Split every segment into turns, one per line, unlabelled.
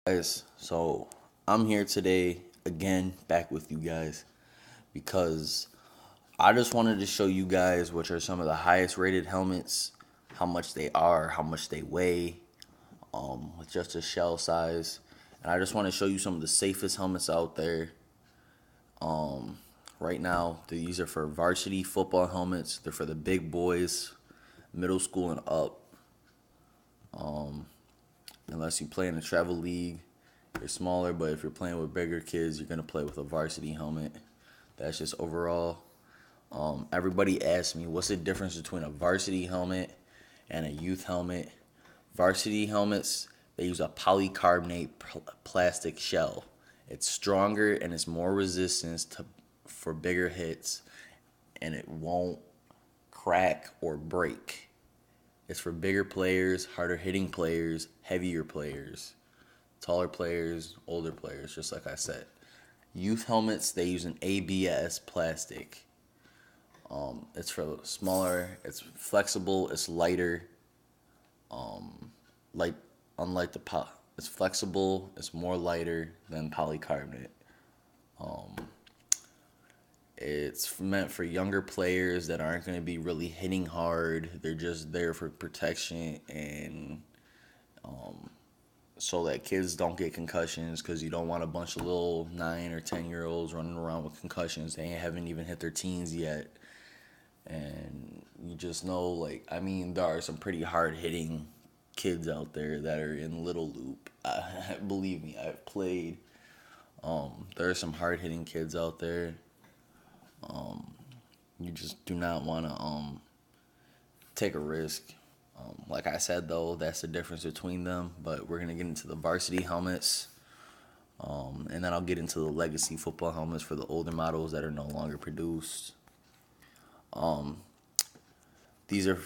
Guys, so I'm here today again, back with you guys because I just wanted to show you guys which are some of the highest rated helmets, how much they are, how much they weigh, with just a shell size, and I just want to show you some of the safest helmets out there. Right now, these are for varsity football helmets. They're for the big boys, middle school and up. Unless you play in a travel league, you're smaller, but if you're playing with bigger kids, you're gonna play with a varsity helmet. That's just overall. Everybody asks me what's the difference between a varsity helmet and a youth helmet. Varsity helmets, they use a polycarbonate plastic shell. It's stronger and it's more resistance for bigger hits, and it won't crack or break. It's for bigger players, harder hitting players, heavier players, taller players, older players, just like I said. Youth helmets, they use an ABS plastic. It's for smaller, it's flexible, it's lighter, like unlike it's flexible, it's more lighter than polycarbonate. It's meant for younger players that aren't going to be really hitting hard. They're just there for protection and so that kids don't get concussions, because you don't want a bunch of little 9 or 10 year olds running around with concussions. They haven't even hit their teens yet. And you just know, like, I mean, there are some pretty hard hitting kids out there that are in Little Loop. Believe me, I've played. There are some hard hitting kids out there. You just do not want to take a risk. Like I said, though, that's the difference between them. But we're gonna get into the varsity helmets, and then I'll get into the legacy football helmets for the older models that are no longer produced. These are,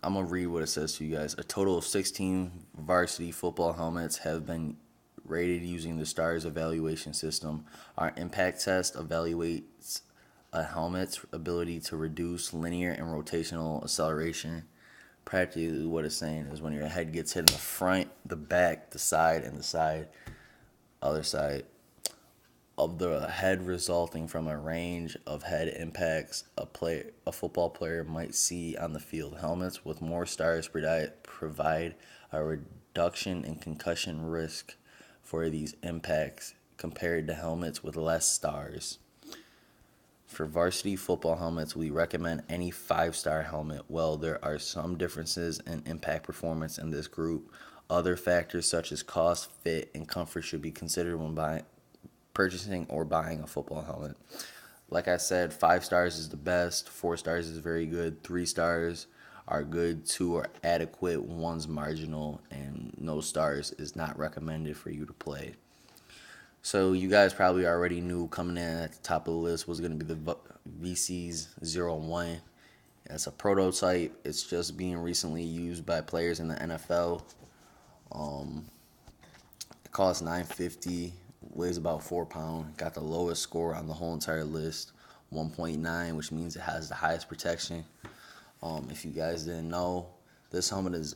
I'm gonna read what it says to you guys. A total of 16 varsity football helmets have been rated using the STARS evaluation system. Our impact test evaluates a helmet's ability to reduce linear and rotational acceleration. Practically, what it's saying is when your head gets hit in the front, the back, the side, and the side, other side of the head, resulting from a range of head impacts a football player might see on the field. Helmets with more stars provide a reduction in concussion risk for these impacts compared to helmets with less stars. For varsity football helmets, we recommend any 5-star helmet. Well, there are some differences in impact performance in this group. Other factors such as cost, fit, and comfort should be considered when purchasing or buying a football helmet. Like I said, 5 stars is the best, 4 stars is very good, 3 stars are good, 2 are adequate, 1's marginal, and no stars is not recommended for you to play. So you guys probably already knew coming in at the top of the list was going to be the VC's 01. It's a prototype. It's just being recently used by players in the NFL. It costs $9.50, weighs about 4 pounds. Got the lowest score on the whole entire list, 1.9, which means it has the highest protection. If you guys didn't know, this helmet is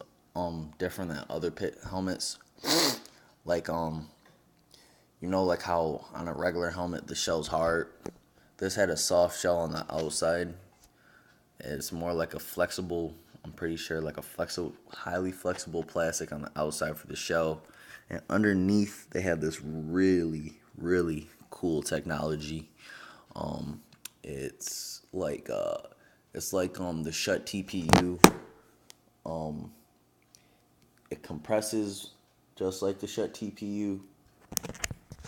different than other pit helmets. Like like how on a regular helmet the shell's hard. This had a soft shell on the outside. It's more like a flexible, I'm pretty sure, like a flexible, highly flexible plastic on the outside for the shell. And underneath, they have this really, really cool technology. It's like the Schutt TPU. It compresses just like the Schutt TPU,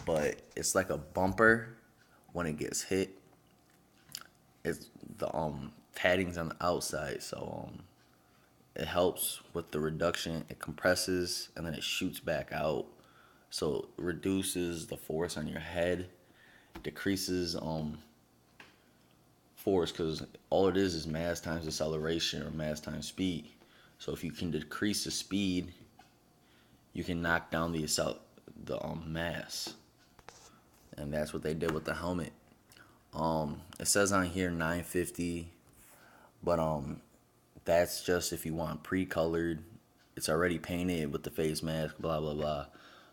but it's like a bumper when it gets hit. It's the padding's on the outside, so it helps with the reduction. It compresses and then it shoots back out, so it reduces the force on your head, decreases force, because all it is mass times acceleration or mass times speed. So if you can decrease the speed, you can knock down the mass, and that's what they did with the helmet. It says on here 950, but that's just if you want pre-colored. It's already painted with the face mask, blah blah blah.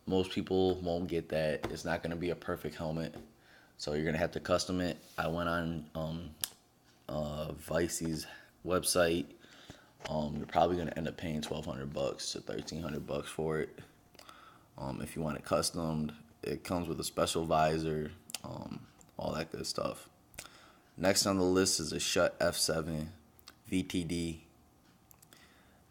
most people won't get that. It's not going to be a perfect helmet, so you're going to have to custom it. I went on Vicey's website. You're probably going to end up paying $1,200 to $1,300 for it. If you want it customed, it comes with a special visor, all that good stuff. Next on the list is a Schutt F7 VTD.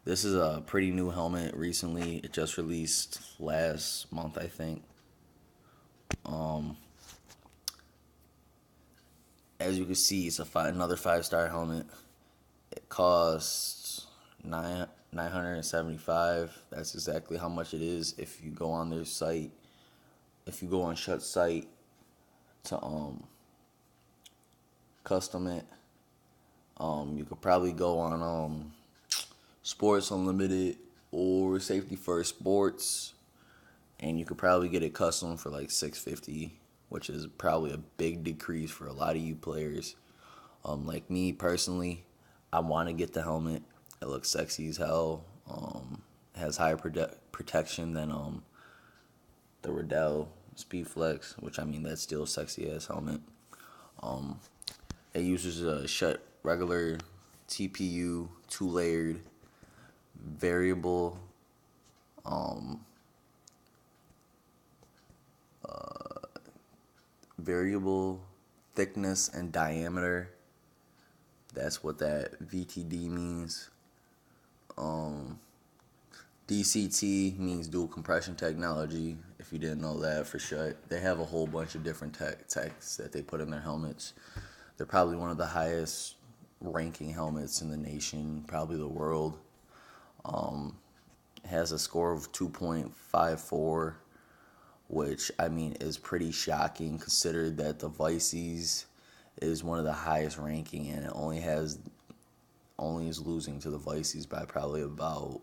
This is a pretty new helmet recently. It just released last month, I think. As you can see, it's another 5-star helmet. It costs $975. That's exactly how much it is. If you go on their site, if you go on Schutt's site to custom it, you could probably go on Sports Unlimited or Safety First Sports, and you could probably get it custom for like $650, which is probably a big decrease for a lot of you players. Like me personally, I want to get the helmet. It looks sexy as hell. Has higher protection than the Riddell Speedflex, which I mean that's still a sexy ass helmet. It uses a Schutt regular TPU 2-layered variable variable thickness and diameter. That's what that VTD means. DCT means dual compression technology. If you didn't know that for Schutt, they have a whole bunch of different techs that they put in their helmets. They're probably one of the highest ranking helmets in the nation, probably the world. It has a score of 2.54, which I mean is pretty shocking considering that the Vicey's is one of the highest ranking, and it only is losing to the Vicey's by probably about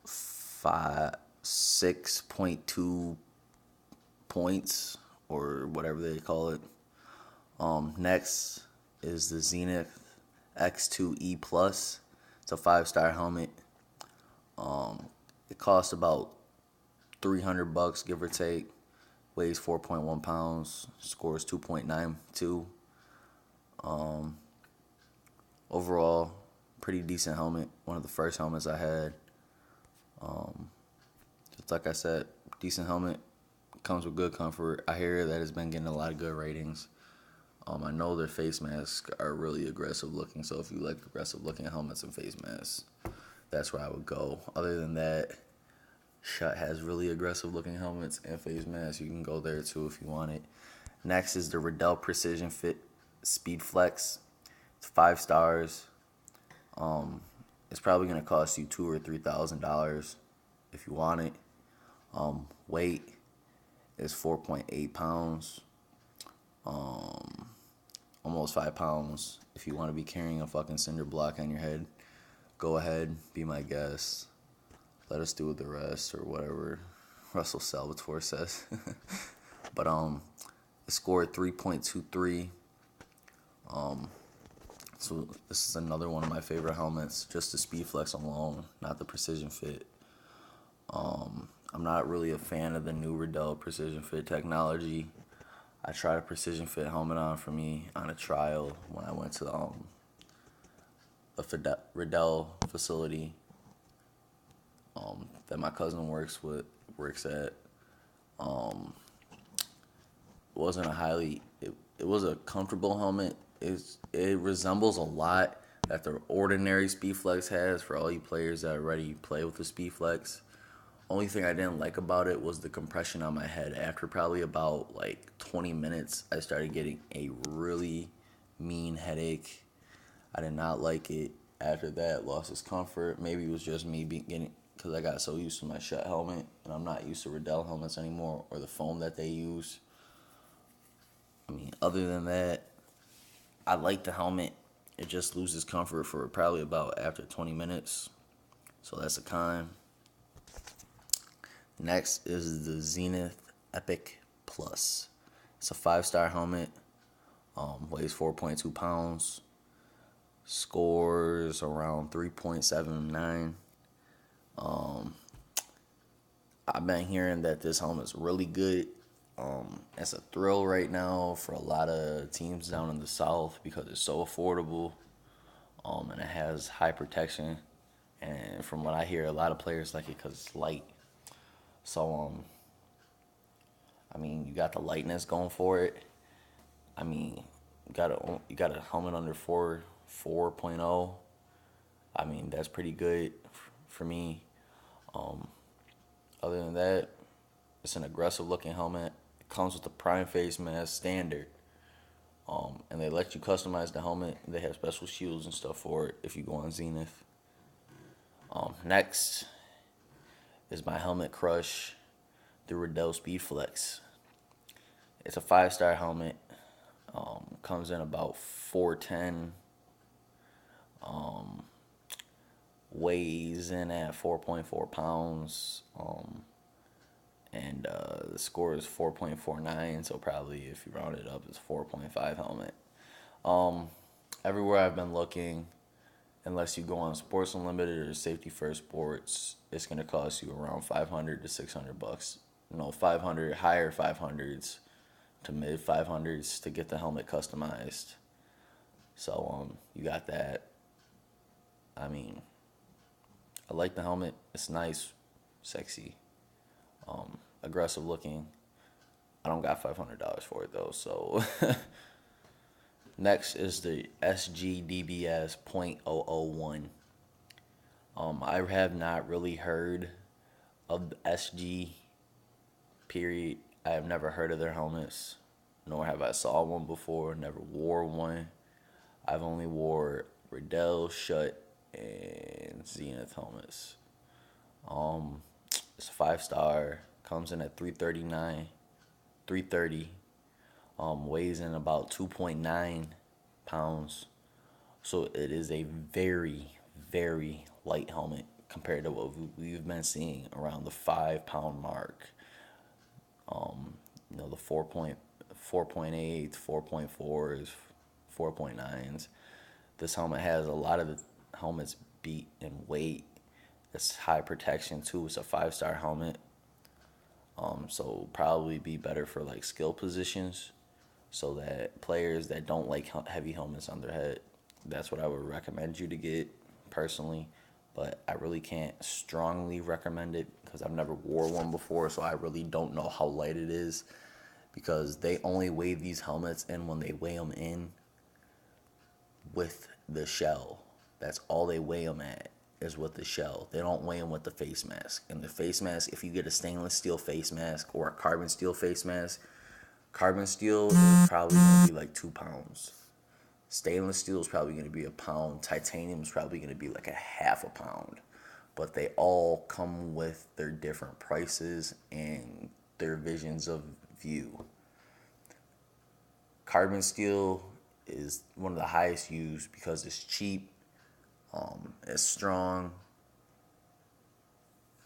6.2 points or whatever they call it. Next is the Zenith X2E Plus. It's a 5-star helmet. It costs about $300, give or take. Weighs 4.1 pounds. Scores 2.92. Overall, pretty decent helmet. One of the first helmets I had. Just like I said, decent helmet. Comes with good comfort. I hear that it's been getting a lot of good ratings. I know their face masks are really aggressive looking, so if you like aggressive looking helmets and face masks, that's where I would go. Other than that, Schutt has really aggressive looking helmets and face masks. You can go there too if you want it. Next is the Riddell Precision Fit Speedflex. It's 5 stars. It's probably gonna cost you $2,000 or $3,000 if you want it. Weight is 4.8 pounds. Almost 5 pounds. If you want to be carrying a fucking cinder block on your head, go ahead, be my guest. Let us do the rest or whatever Russell Salvatore says. But it scored 3.23. So this is another one of my favorite helmets, just the Speedflex alone, not the Precision Fit. I'm not really a fan of the new Riddell Precision Fit technology. I tried a Precision Fit helmet on for me on a trial when I went to the Riddell facility that my cousin works at. Wasn't a highly it was a comfortable helmet. It resembles a lot that the ordinary Speedflex has for all you players that already play with the Speedflex. Only thing I didn't like about it was the compression on my head. After probably about like 20 minutes, I started getting a really mean headache. I did not like it. After that, lost its comfort. Maybe it was just me because I got so used to my Schutt helmet, and I'm not used to Riddell helmets anymore or the foam that they use. I mean, other than that, I like the helmet. It just loses comfort for probably about after 20 minutes. So that's a con. Next is the Zenith Epic Plus. It's a 5-star helmet. Weighs 4.2 pounds. Scores around 3.79. I've been hearing that this helmet's really good. It's a thrill right now for a lot of teams down in the South because it's so affordable. And it has high protection. And from what I hear, a lot of players like it because it's light. So I mean, you got the lightness going for it. I mean, you got a helmet under 4.0. I mean, that's pretty good for me. Um, Other than that, it's an aggressive looking helmet. It comes with a prime face mask standard. And they let you customize the helmet. They have special shields and stuff for it if you go on Zenith. Next is my helmet crush, the Riddell Speed Flex. It's a 5-star helmet. Comes in about 410. Weighs in at 4.4 pounds. And the score is 4.49. So probably if you round it up, it's 4.5 helmet. Everywhere I've been looking, unless you go on Sports Unlimited or Safety First Sports, it's gonna cost you around 500 to 600 bucks. 500 higher 500s to mid 500s to get the helmet customized. So you got that. I mean, I like the helmet. It's nice, sexy, aggressive looking. I don't got $500 for it though. So next is the SGDBS .001. I have not really heard of the SG. Period. I have never heard of their helmets, nor have I saw one before. Never wore one. I've only wore Riddell, Schutt, and Zenith helmets. It's a 5-star. Comes in at 339, 330. Weighs in about 2.9 pounds. So it is a very, very light helmet compared to what we've been seeing around the 5 pound mark. The 4.8, 4.4s, 4.9s. This helmet has a lot of the helmets beat in weight. It's high protection too. It's a 5-star helmet. So probably be better for like skill positions, so that players that don't like heavy helmets on their head, that's what I would recommend you to get personally. But I really can't strongly recommend it because I've never wore one before, so I really don't know how light it is, because they only weigh these helmets in when they weigh them in with the shell. That's all they weigh them at, is with the shell. They don't weigh them with the face mask. And the face mask, if you get a stainless steel face mask or a carbon steel face mask, carbon steel is probably going to be like 2 pounds. Stainless steel is probably going to be a pound. Titanium is probably going to be like a half a pound. But they all come with their different prices and their visions of view. Carbon steel is one of the highest used because it's cheap, it's strong,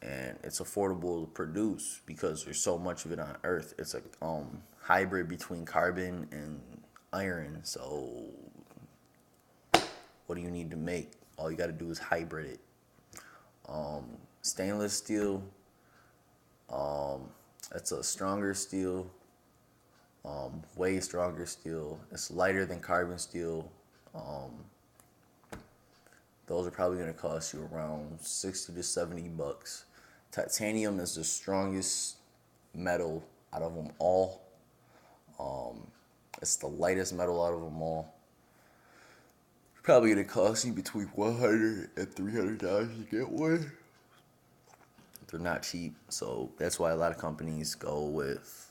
and it's affordable to produce because there's so much of it on Earth. It's a hybrid between carbon and iron. So what do you need to make? All you got to do is hybrid it. Stainless steel, it's a stronger steel, way stronger steel. It's lighter than carbon steel. Those are probably going to cost you around 60 to 70 bucks. Titanium is the strongest metal out of them all. It's the lightest metal out of them all. Probably going to cost you between $100 and $300 to get one. They're not cheap, so that's why a lot of companies go with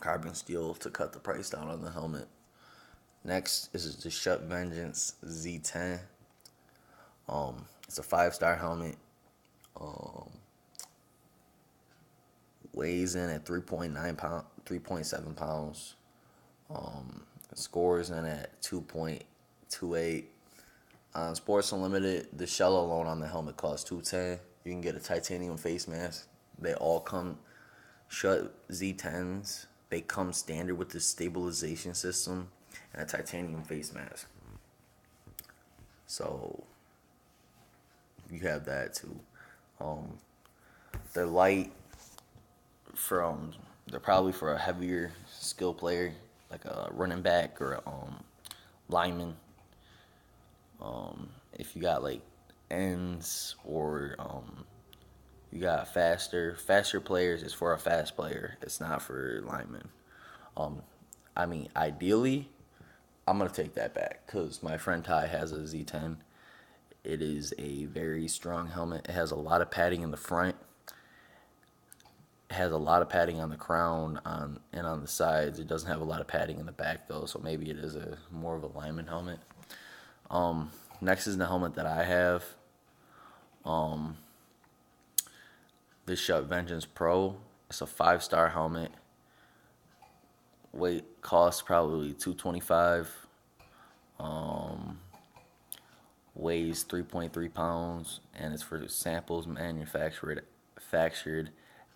carbon steel to cut the price down on the helmet. Next is the Schutt Vengeance Z10. It's a 5-star helmet. Weighs in at 3.7 pounds. Scores in at 2.28. On Sports Unlimited, the shell alone on the helmet costs $210. You can get a titanium face mask. They all come Schutt Z10s. They come standard with the stabilization system and a titanium face mask. So you have that too. They're light from. They're probably for a heavier skill player, like a running back or a lineman. If you got like ends or you got faster players, it's for a fast player. It's not for linemen. Um, I mean, ideally, I'm gonna take that back because my friend Ty has a Z10. It is a very strong helmet. It has a lot of padding in the front. It has a lot of padding on the crown and on the sides. It doesn't have a lot of padding in the back though, so maybe it is a more of a lineman helmet. Next is the helmet that I have. This Schutt Vengeance Pro. It's a 5-star helmet. Weight costs probably 225. Weighs 3.3 pounds, and it's for samples manufactured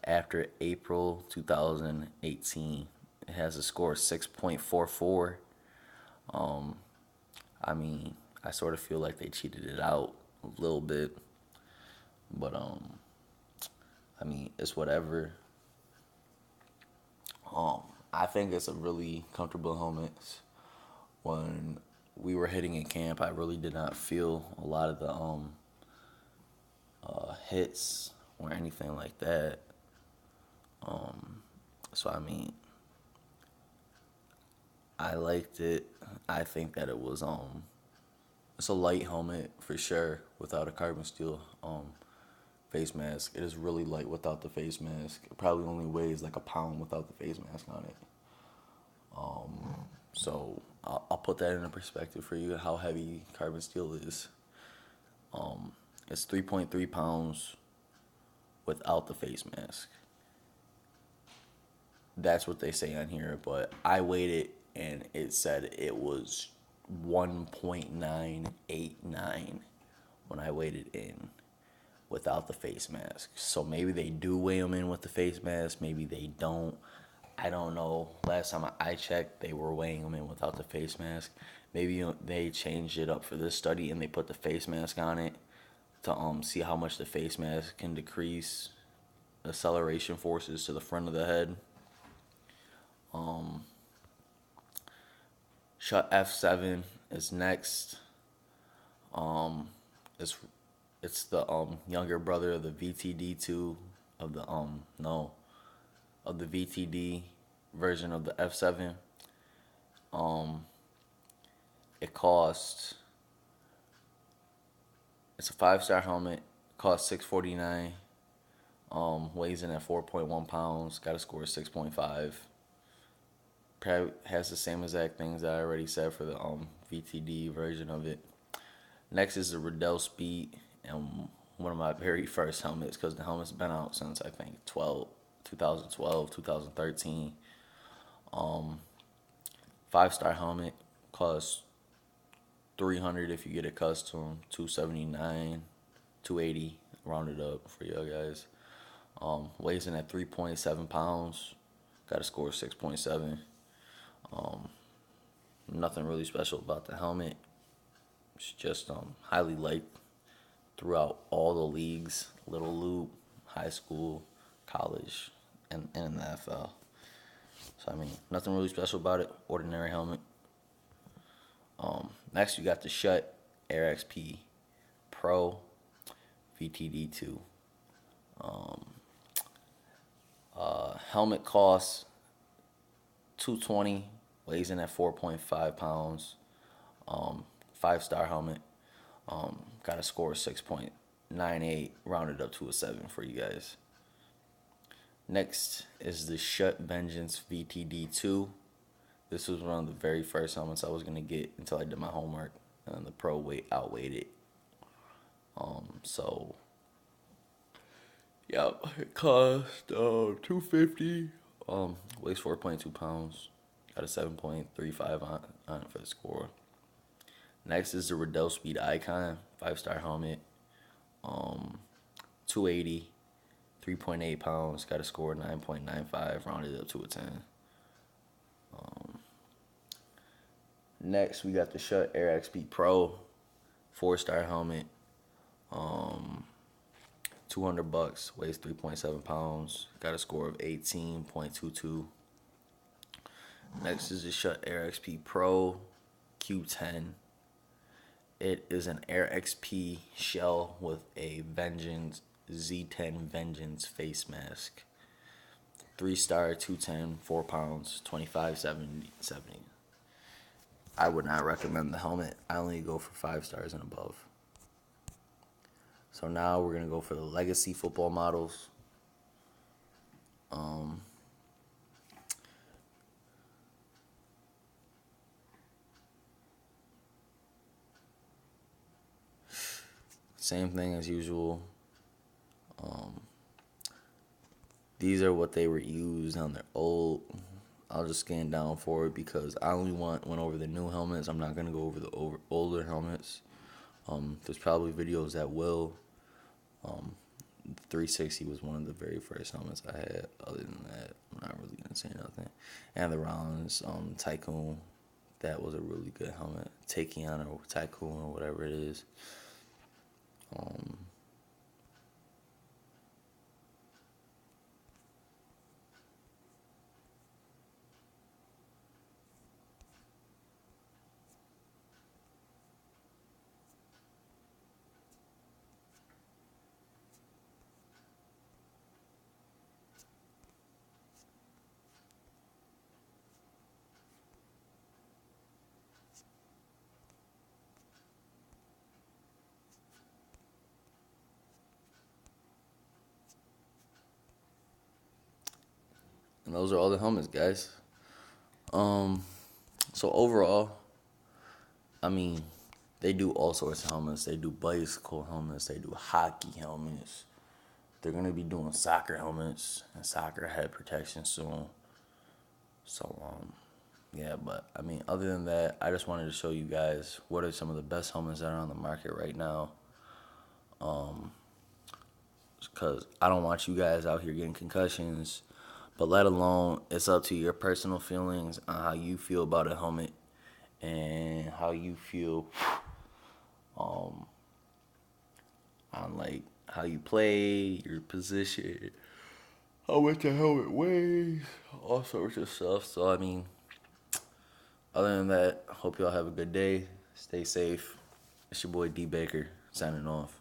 after April 2018. It has a score of 6.44. I mean, I sort of feel like they cheated it out a little bit, but I mean, it's whatever. I think it's a really comfortable helmet. When we were hitting in camp, I really did not feel a lot of the hits or anything like that. So I mean, I liked it. I think that it was it's a light helmet for sure without a carbon steel face mask. It is really light without the face mask. It probably only weighs like a pound without the face mask on it. So I'll put that into perspective for you how heavy carbon steel is. It's 3.3 pounds without the face mask. That's what they say on here, but I weighed it and it said it was 1.989 when I weighed it in without the face mask. So maybe they do weigh them in with the face mask, maybe they don't. I don't know. Last time I checked, they were weighing them in without the face mask. Maybe they changed it up for this study and they put the face mask on it to see how much the face mask can decrease acceleration forces to the front of the head. Schutt F7 is next. It's it's the younger brother of the VTD2 of the no of the VTD version of the F7. It costs. It's a 5-star helmet. Costs $649. Weighs in at 4.1 pounds. Got a score of 6.5. Probably has the same exact things that I already said for the VTD version of it. Next is the Riddell Speed, and one of my very first helmets because the helmet's been out since I think 2012, 2013. 5-star helmet costs $300 if you get it custom, $279, $280 rounded up for y'all guys. Weighs in at 3.7 pounds. Got a score of 6.7. Nothing really special about the helmet. It's just highly liked throughout all the leagues, Little Loop, high school, college, and in the NFL. So I mean, nothing really special about it. Ordinary helmet. Next, you got the Schutt Air XP Pro VTD2. Helmet costs $220. Weighs in at 4.5 pounds. 5-star helmet. Got a score of 6.98, rounded up to a 7 for you guys. Next is the Schutt Vengeance VTD2. This was one of the very first helmets I was going to get until I did my homework. And the Pro outweighed it. So, yep, it cost $250. Weighs 4.2 pounds. Got a 7.35 on it for the score. Next is the Riddell Speed Icon 5-star helmet. 280, 3.8 pounds. Got a score of 9.95, rounded up to a 10. Next, we got the Schutt Air XP Pro 4-star helmet. $200, weighs 3.7 pounds, got a score of 18.22. Next is the Schutt Air XP Pro Q10. It is an Air XP shell with a Vengeance Z10 Vengeance face mask. 3-star, 210, 4 pounds, 25.70. I would not recommend the helmet. I only go for 5 stars and above. So now we're gonna go for the Legacy football models. Same thing as usual. These are what they were used on their old. I'll just scan down for it because I only went over the new helmets. I'm not gonna go over the older helmets. There's probably videos that will. 360 was one of the very first helmets I had. Other than that, I'm not really gonna say nothing. And the Rollins Tycoon, that was a really good helmet. Takion or Tycoon or whatever it is. And those are all the helmets, guys. So overall, I mean, they do all sorts of helmets. They do bicycle helmets. They do hockey helmets. They're gonna be doing soccer helmets and soccer head protection soon. So yeah, but I mean, other than that, I just wanted to show you guys what are some of the best helmets that are on the market right now. Because I don't want you guys out here getting concussions. But let alone, it's up to your personal feelings on how you feel about a helmet and how you feel on like how you play, your position, how much the helmet weighs, all sorts of stuff. So I mean, other than that, hope y'all have a good day. Stay safe. It's your boy D Baker signing off.